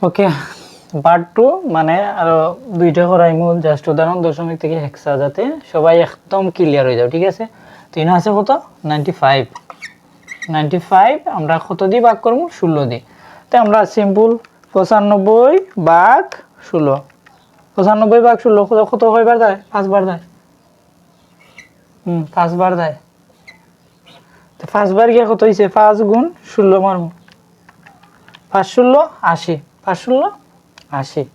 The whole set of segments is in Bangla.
ওকে, পার্ট 2 মানে আরো দুইটা করাইমু জাস্ট উদাহরণ দশমিক থেকে হেক্সা, যাতে সবাই একদম ক্লিয়ার হয়ে যাও, ঠিক আছে? তো এখানে আছে কত 95, 95 আমরা কত দিয়ে ভাগ করবো 16 দিয়ে। তো আমরা সিম্পল 95 ভাগ 16, 95 ভাগ 16 কত কয়বার দেয়? 5 বার দেয়। 5 বার দেয়। তো 5 বার গিয়ে কত হয়েছে? 5 গুণ 16 মারবো, 5 16 80, 5 16 80,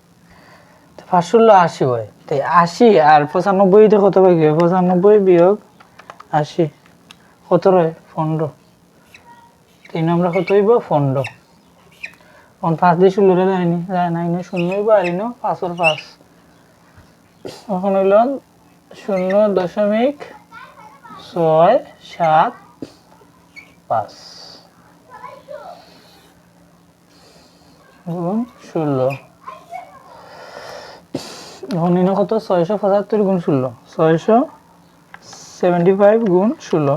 5 16 80 হয়। তাই 80 আর 95 তে কত পাই? 95 বিয়োগ 80 কত রয়? 15। তিন আমরা কত হইব? 15। এখন 5 দিয়ে 16 রে যায়নি, যায় না, ইনো 0 হইব আর ইনো 5 আর 5, এখন হইল 0.675 গুণ 16। এখন ইনো কত? 675 গুণ 16, 675 গুণ 16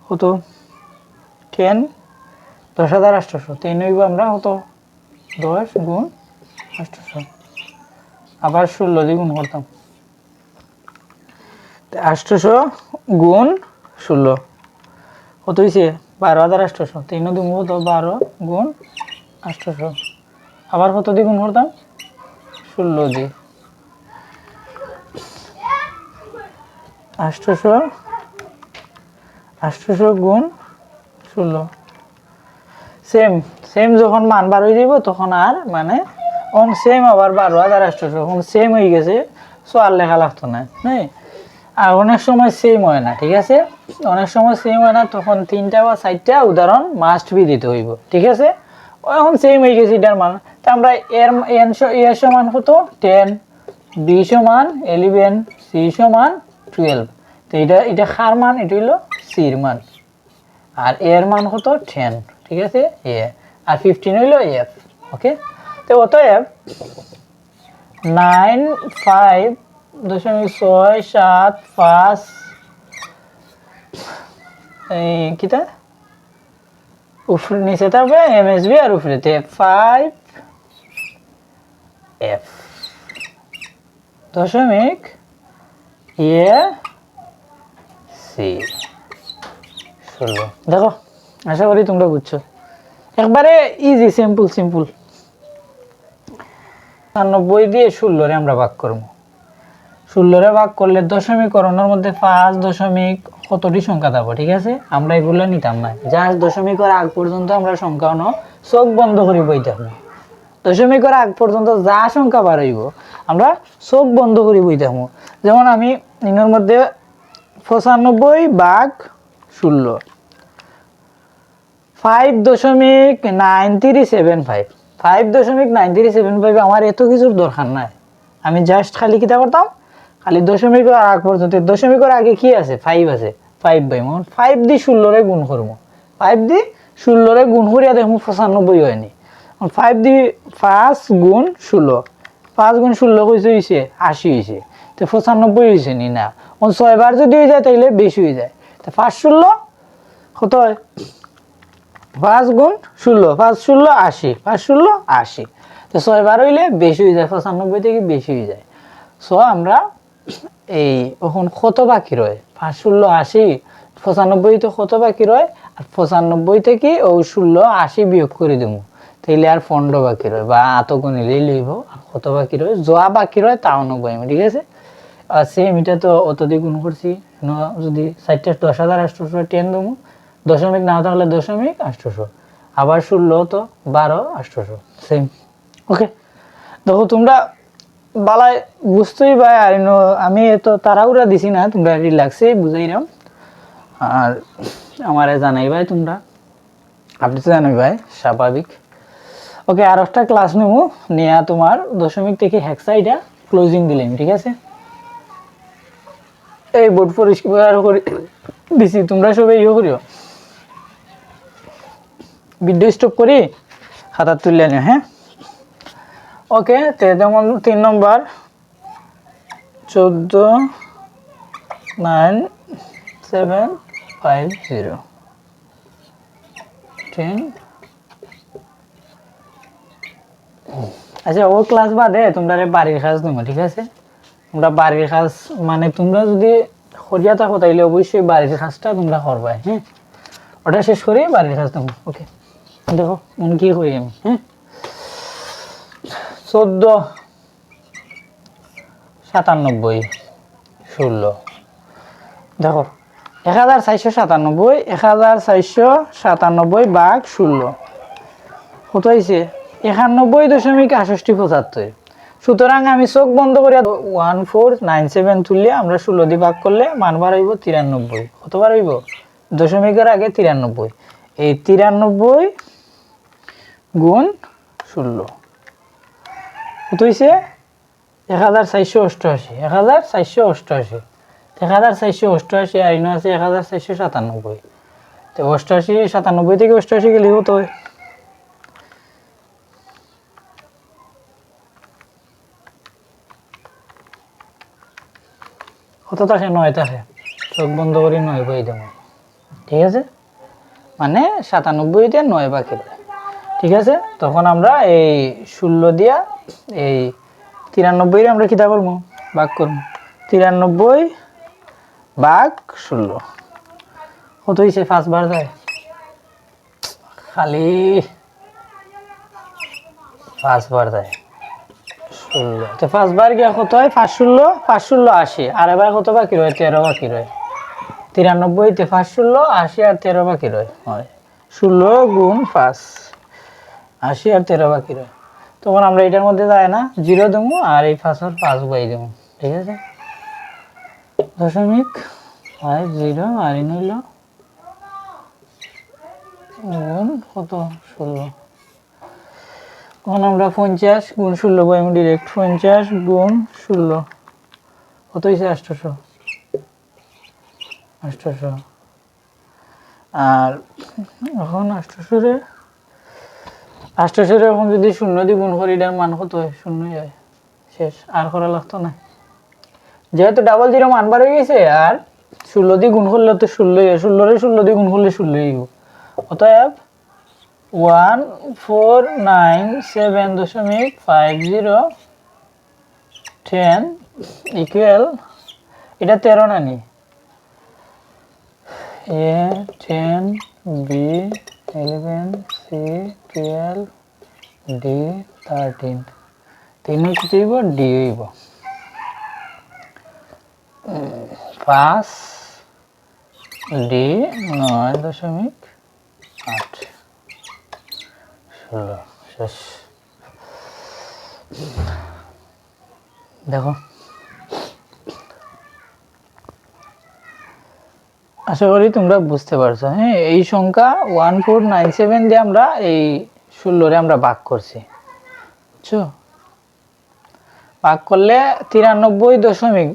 কত? 10, 10,800। 3 হইব আমরা কত? 10 গুণ 800, আবার 16 দিয়ে গুণ করতাম। 800 গুণ 16 কত হয়েছে? 12,800। 3 দুগুণ কত? 12 গুণ 800, আবার কত দিয়ে গুণ করতাম? 16 দিয়ে। 800 গুণ 16 সেম সেম, যখন মান বার হয়ে যাব তখন আর মানে অন সেম আবার 12,800 এখন সেম হয়ে গেছে, সো আর লেখা লাগতো না, হ্যাঁ? আর অনেক সময় সেম হয় না, ঠিক আছে? অনেক সময় সেম হয় না, তখন 3টা বা 4টা উদাহরণ মাস্ট বি দিতে হইব, ঠিক আছে? এখন সেম হয়ে গেছে এটার মান। তা আমরা এর সমান কত? 10, বি সমান 11, সি সমান 12। তো এটা কার মান? এটা হইল সির মান। আর এর মান কত? 10, ঠিক আছে? এ আর 15 হইল এফ। ওকে, তো অতএব 95.675 এই কিটা উপরে নিচে থাকবে এমএসবি আর উপরেতে 5 এফ দশমিক এ সি 16। দেখো, আশা করি তোমরা বুঝছো, একবারে ইজি, সিম্পল সিম্পল। 95 দিয়ে 16 রে আমরা ভাগ করবো। 16 রে ভাগ করলে দশমিকরণের মধ্যে 5 দশমিক কতটি সংখ্যা থাকবো, ঠিক আছে? আমরা এগুলো নিতাম না, জাস্ট দশমিকের আগ পর্যন্ত আমরা সংখ্যা চোখ বন্ধ করে বই থাকবো। দশমিকের আগ পর্যন্ত যা সংখ্যা বার হইব আমরা চোখ বন্ধ করে বই থাকবো। যেমন আমি ইনোর মধ্যে 95 ভাগ 16, 5.9375, 5.9375 আমার এত কিছুর দরকার নাই। আমি জাস্ট খালি কিতা করতাম? খালি দশমিকের আগ পর্যন্ত, দশমিকের আগে কি আছে? 5 আছে, 5 বাই 5 দিয়ে 16 রে গুণ করবো, 5 দিয়ে 16 রে গুণ করিয়া দেখবো 95 হয়নি। 5 দিয়ে 5 গুণ 16, 5 গুণ 16 কইছে হইছে 80 হইছে। তো 95 হইছে নি? না। 6 বার যদি হয়ে যায় তাইলে বেশি হয়ে যায়। তো 5 16 কত হয়? 5 গুণ 16, 5 16 80, 5 16 80। তো 6 বার হইলে বেশি হয়ে যায়, 95 থেকে বেশি হয়ে যায়। সো আমরা এই এখন কত বাকি রয়? 5 16 80, 95 তো কত বাকি রয়? আর 95 থেকে ও 16 80 বিয়োগ করে দেবো, তাইলে আর 15 বাকি রয়, বা আত গুণিলেই লইব। আর কত বাকি রয়? যা বাকি রয় তাও নেবো আমি, ঠিক আছে? আর সেম এটা তো অত দিয়ে গুণ করছি, যদি 4টা 10,800 10 দেবো, দশমিক না থাকলে দশমিক 800, আবার 16 তো 12 800, সেম। ওকে, দেখো তোমরা বালায় বুঝতেই ভাই, আর আমি তো তাড়াহুড়া দিছি না, তোমরা রিল্যাক্সে বুঝাইলাম। আর আমারে জানাই ভাই তোমরা, আপনি তো জানাই ভাই, স্বাভাবিক। ওকে, আর একটা ক্লাস নেব নেয়া, তোমার দশমিক থেকে হেক্সা ক্লোজিং দিলেন, ঠিক আছে? এই বোর্ড পরিষ্কার করে দিছি, তোমরা সবাই ইয়ে করিও, ভিডিও স্টপ করি খাতা তুললে নিও, হ্যাঁ? ওকে, তো যেমন 3 নম্বর 14,9,750 10 আচ্ছা ও ক্লাস বাদে তোমরা বাড়ির কাজ দেবো, ঠিক আছে? তোমরা বাড়ির কাজ মানে তোমরা যদি করিয়া থাকো তাইলে অবশ্যই বাড়ির কাজটা তোমরা করবাই, হ্যাঁ? ওটা শেষ করে বাড়ির কাজ দেবো। ওকে, দেখো মন কি করি আমি, হ্যাঁ? 1497 16 দেখো 1497 ভাগ 16 কত হয়েছে? 91.6875। সুতরাং আমি চোখ বন্ধ করিয়া 1497 তুললে আমরা 16 দিয়ে ভাগ করলে মান বার হইব 93। কতবার হইব? দশমিকের আগে 93। এই 93 গুণ 16 কত হয়েছে? 1488। 1488 1488 আর ইনো আছে 1497। তো 88 97 থেকে 88 গেলে কত হয়? কত থাকে? 9 থাকে। চোখ বন্ধ করে 9 পাই দেবো, ঠিক আছে? মানে 97-তে 9 বাকি রয়, ঠিক আছে? তখন আমরা এই 16 দিয়া এই 93 আমরা কিতা করবো? ভাগ করবো। 93 ভাগ 16 কত হয়েছে? 5 বার যায়, খালি 5 বার যায় 16। তো 5 বার গিয়া কত হয়? 5 16 5 16 80। আর এবার কত বাকি রয়? 13 বাকি রয়। 93-তে 5 16 80 আর 13 বাকি রয়, হয় 16 গুণ 5 80 আর 13 বাকি রয়। তখন আমরা এটার মধ্যে যায় না 0 দেবো আর এই 5 আর 5 বাই দেবো, ঠিক আছে? 0.50 আর ইন হইল গুণ কত? 16। তখন আমরা 50 গুণ 16 বাই ডিরেক্ট 50 গুণ 16 কত হয়েছে? 800। আর এখন 800 এখন যদি 0 দিয়ে গুণ করি এটার মান কত হয়? 0 হয়, শেষ। আর করা লাগতো না, যেহেতু ডাবল জিরো মান বার হয়ে গেছে। আর 16 দিয়ে গুণ করলে তো 16 হয়, 16 দিয়ে গুণ করলে 16 হইব। অতএব 1497.50 10 ইকুয়াল এটা 13 না নি? A 10 B 11 C 12 D 13 3 কত হইব? D হইব 5 D 9.8 16 শেষ। দেখো আশা করি তোমরা বুঝতে পারছো, হ্যাঁ? এই সংখ্যা 1497 দিয়ে আমরা এই 16 আমরা ভাগ করছি, বুঝছো? ভাগ করলে 93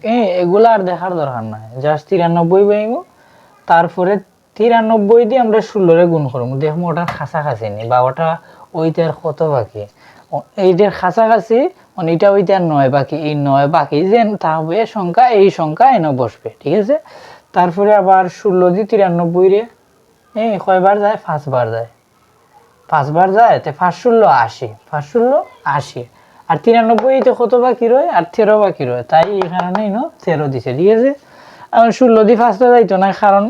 এগুলা আর দেখার দরকার নাই, জাস্ট 93 পাইব। তারপরে 93 দিয়ে আমরা 16 গুণ করবো, দেখবো ওটার কাছাকাছি নেই বা ওটা ওইটার কত বাকি। এইটার কাছাকাছি এটা ওইটার 9 বাকি, এই 9 বাকি যে থাকবে সংখ্যা, এই সংখ্যা এনে বসবে, ঠিক আছে? তারপরে আবার 16 দিয়ে 93 রে কয়বার যায়? 5 বার যায়। 5 বার যায় তো 5 16 80, 5 16 80 আর 93-তে কত বাকি রয়? আর 13 বাকি রয়, তাই এই কারণেই 13 দিছে, ঠিক আছে? এখন 16 দিয়ে 5টা যাইতো না, কারণ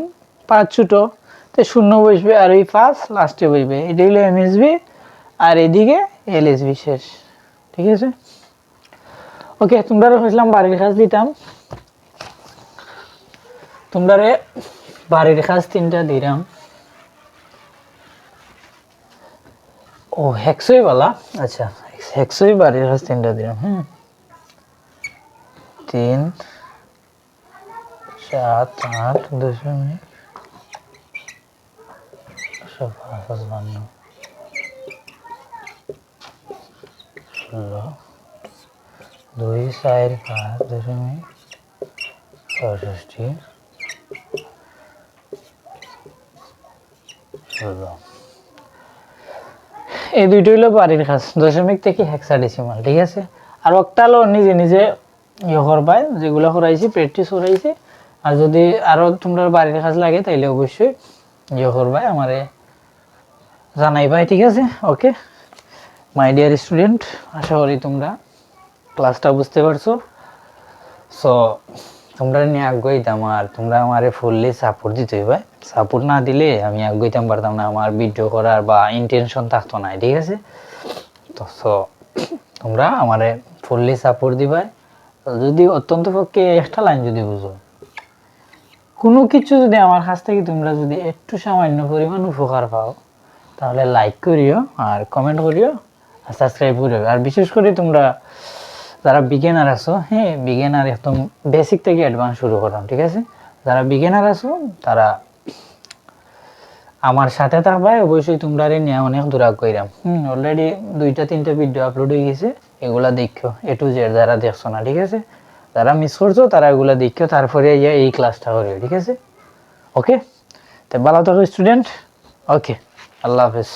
5 ছোট, তো 0 বসবে আর এই 5 লাস্টে বসবে। এটা হলো এমএসবি আর এদিকে এলএসবি, শেষ, ঠিক আছে? ওকে, তোমরা কইছিলাম বাড়ির কাজ দিতাম, তোমরা বাড়ির কাজ 3টা দিলাম। ও হেক্সই বলা, আচ্ছা হেক্সই বাড়ির কাজ 3টা দিলাম। 3 7 8 দশমিক 55 16 2 4 5 দশমিক 65 16। এই দুইটা হইলো বাড়ির কাজ, দশমিক থেকে হেক্সাডেসিমাল, ঠিক আছে? আর একটা নিজে নিজে ইয়ে করবাই, যেগুলো করাইছি প্র্যাকটিস করাইছি। আর যদি আরো তোমরা বাড়ির কাজ লাগে তাইলে অবশ্যই ইয়ে করবাই, আমারে জানাইবাই, ঠিক আছে? ওকে, মাই ডিয়ার স্টুডেন্ট, আশা করি তোমরা ক্লাসটা বুঝতে পারছো। সো তোমরা নিয়ে আগ্রহীতাম, আর তোমরা আমারে ফুললি সাপোর্ট দিতে হইবে। সাপোর্ট না দিলে আমি আগ্রহীতাম পারতাম না, আমার ভিডিও করার বা ইন্টেনশন থাকতো না, ঠিক আছে? তো সো তোমরা আমারে ফুললি সাপোর্ট দিবে। যদি অত্যন্ত পক্ষে একটা লাইন যদি বুঝো, কোনো কিছু যদি আমার কাছ থেকে তোমরা যদি একটু সামান্য পরিমাণ উপকার পাও, তাহলে লাইক করিও আর কমেন্ট করিও আর সাবস্ক্রাইব করিও। আর বিশেষ করে তোমরা যারা বিগিনার আছো, হ্যাঁ বিগিনার একদম বেসিক থেকে অ্যাডভান্স শুরু করলাম, ঠিক আছে? যারা বিগিনার আছো তারা আমার সাথে থাকবা, অবশ্যই তোমরা নিয়ে অনেক দূর কইরাম। অলরেডি 2-3টা ভিডিও আপলোড হয়ে গেছে, এগুলা দেখো A to Z, যারা দেখছো না, ঠিক আছে? যারা মিস করছো তারা এগুলা দেখো, তারপরে এই ক্লাসটা করিও, ঠিক আছে? ওকে, তো ভালো থাকো স্টুডেন্ট। ওকে, আল্লাহ হাফেজ।